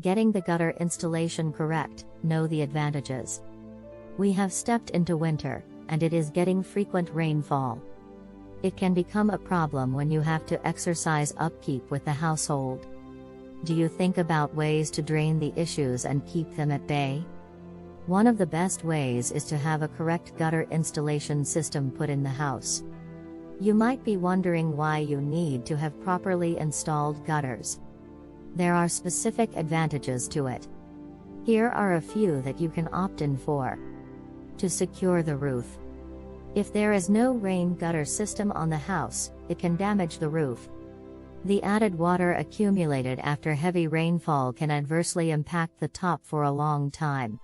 Getting the gutter installation correct, know the advantages. We have stepped into winter, and it is getting frequent rainfall. It can become a problem when you have to exercise upkeep with the household. Do you think about ways to drain the issues and keep them at bay? One of the best ways is to have a correct gutter installation system put in the house. You might be wondering why you need to have properly installed gutters. There are specific advantages to it. Here are a few that you can opt in for. To secure the roof. If there is no rain gutter system on the house, it can damage the roof. The added water accumulated after heavy rainfall can adversely impact the top for a long time.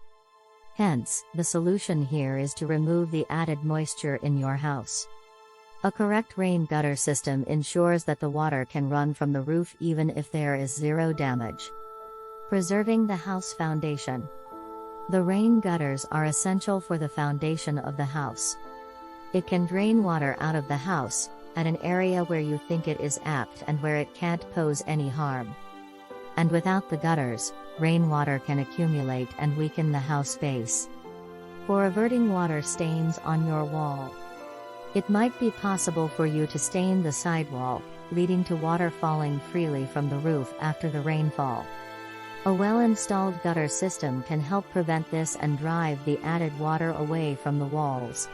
Hence, the solution here is to remove the added moisture in your house. A correct rain gutter system ensures that the water can run from the roof even if there is zero damage. Preserving the house foundation. The rain gutters are essential for the foundation of the house. It can drain water out of the house, at an area where you think it is apt and where it can't pose any harm. And without the gutters, rainwater can accumulate and weaken the house base. For averting water stains on your wall. It might be possible for you to stain the sidewall, leading to water falling freely from the roof after the rainfall. A well-installed gutter system can help prevent this and drive the added water away from the walls.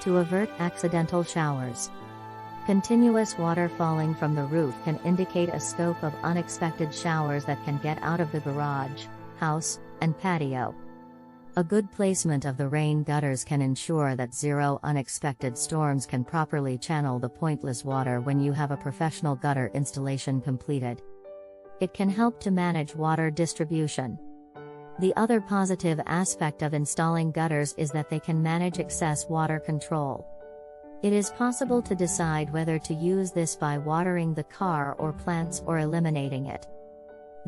To avert accidental showers. Continuous water falling from the roof can indicate a scope of unexpected showers that can get out of the garage, house, and patio. A good placement of the rain gutters can ensure that zero unexpected storms can properly channel the pointless water when you have a professional gutter installation completed. It can help to manage water distribution. The other positive aspect of installing gutters is that they can manage excess water control. It is possible to decide whether to use this by watering the car or plants or eliminating it.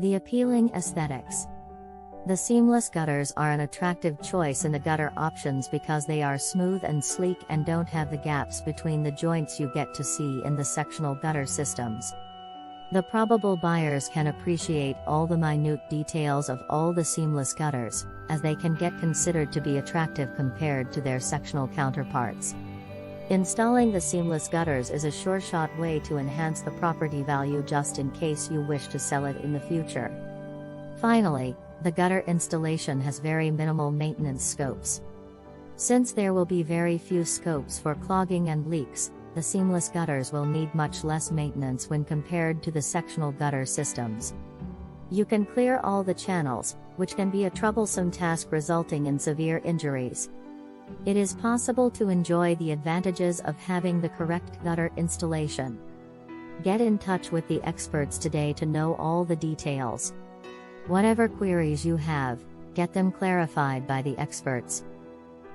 The appealing aesthetics. The seamless gutters are an attractive choice in the gutter options because they are smooth and sleek and don't have the gaps between the joints you get to see in the sectional gutter systems. The probable buyers can appreciate all the minute details of all the seamless gutters, as they can get considered to be attractive compared to their sectional counterparts. Installing the seamless gutters is a sure-shot way to enhance the property value just in case you wish to sell it in the future. Finally, the gutter installation has very minimal maintenance scopes. Since there will be very few scopes for clogging and leaks, the seamless gutters will need much less maintenance when compared to the sectional gutter systems. You can clear all the channels, which can be a troublesome task resulting in severe injuries. It is possible to enjoy the advantages of having the correct gutter installation. Get in touch with the experts today to know all the details. Whatever queries you have, get them clarified by the experts.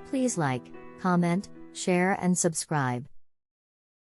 Please like, comment, share and subscribe.